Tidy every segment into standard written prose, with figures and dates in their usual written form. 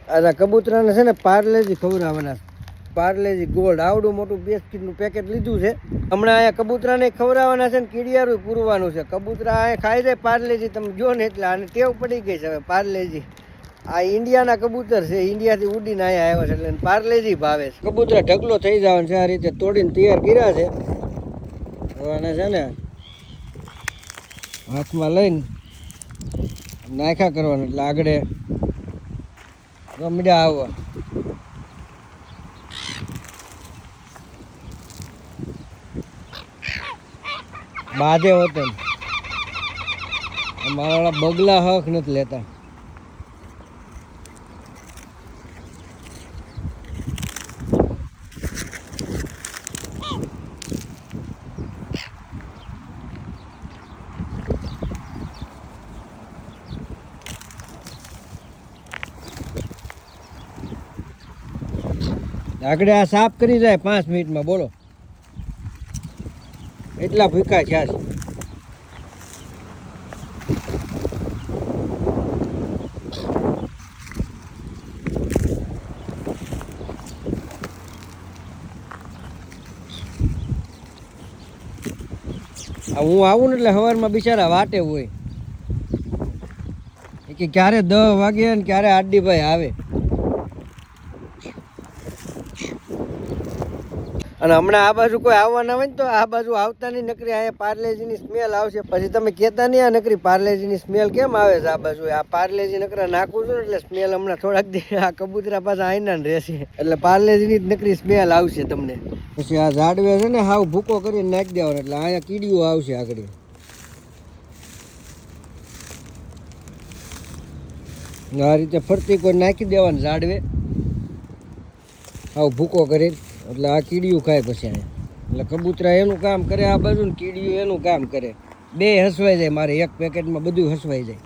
આ કબૂતરાને છે ને પાર્લેજી ખવડાવવાના. પાર્લેજી ગોલ્ડ આવડું મોટું બિસ્કીટનું પેકેટ લીધું છે. હમણાં અહીંયા કબૂતરાને ખવડાવવાના છે ને કીડિયારું પૂરવાનું છે. કબૂતરા અહીંયા ખાઈ જાય પાર્લેજી, તમે જો ને એટલે આને ટેવ પડી ગઈ છે હવે પાર્લેજી. આ ઇન્ડિયાના કબૂતર છે, ઇન્ડિયાથી ઉડીને અહીંયા આવ્યા છે એટલે પાર્લેજી ભાવે છે. કબૂતરા ઢગલો થઈ જવાનો છે, આ રીતે તોડીને તૈયાર કર્યા છે. હવે આને છે ને હાથમાં લઈને નાખ્યા કરવાનું એટલે આગળ રમડ્યા આવવા. બાધે વતન મારા બગલા હક નથી લેતા. આગળ આ સાફ કરી જાય 5 મિનિટમાં. બોલો એટલા ભૂખ્યા છે. હું આવું ને એટલે સવારમાં બિચારા વાટે હોય કે ક્યારે 10 વાગે ને ક્યારે આડીભાઈ આવે. અને હમણાં આ બાજુ કોઈ આવવાના હોય ને તો આ બાજુ આવતા નહીં, નકરી અહીંયા પાર્લેજીની સ્મેલ આવશે. પછી તમે કહેતા નહીં આ નકરી પાર્લેજીની સ્મેલ કેમ આવે છે આ બાજુ. આ પાર્લેજી નકરા નાખું છું ને એટલે સ્મેલ હમણાં થોડાક દી આ કબૂતરા પાછા આઈના ને રહેશે એટલે પાર્લેજીની જ નકરી સ્મેલ આવશે તમને. પછી આ ઝાડવે છે ને હાવ ભૂકો કરીને નાખી દેવાનો એટલે અહીંયા કીડીઓ આવશે આગળ. આ રીતે ફરતી કોઈ નાખી દેવાનું ઝાડવે હાવ ભૂકો કરીને એટલે આ કીડીયું ખાય પછી અહીંયા. એટલે કબૂતરા એનું કામ કરે આ બાજુ ને કીડીયું એનું કામ કરે. બે હસવાઈ જાય મારે એક પેકેટમાં બધું હસવાઈ જાય.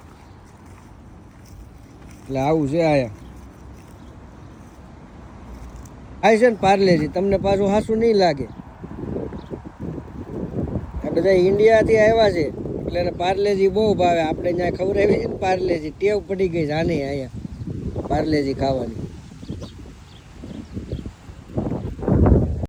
એટલે આવું છે આયા આ છે ને પાર્લેજી. તમને પાછું હાસું નહીં લાગે. આ બધા ઇન્ડિયાથી આવ્યા છે એટલે એને પાર્લેજી બહુ ભાવે. આપણે ત્યાં ખવડાવી છે ને પાર્લેજી, ટેવ પડી ગઈ છે આની અહીંયા પાર્લેજી ખાવાની.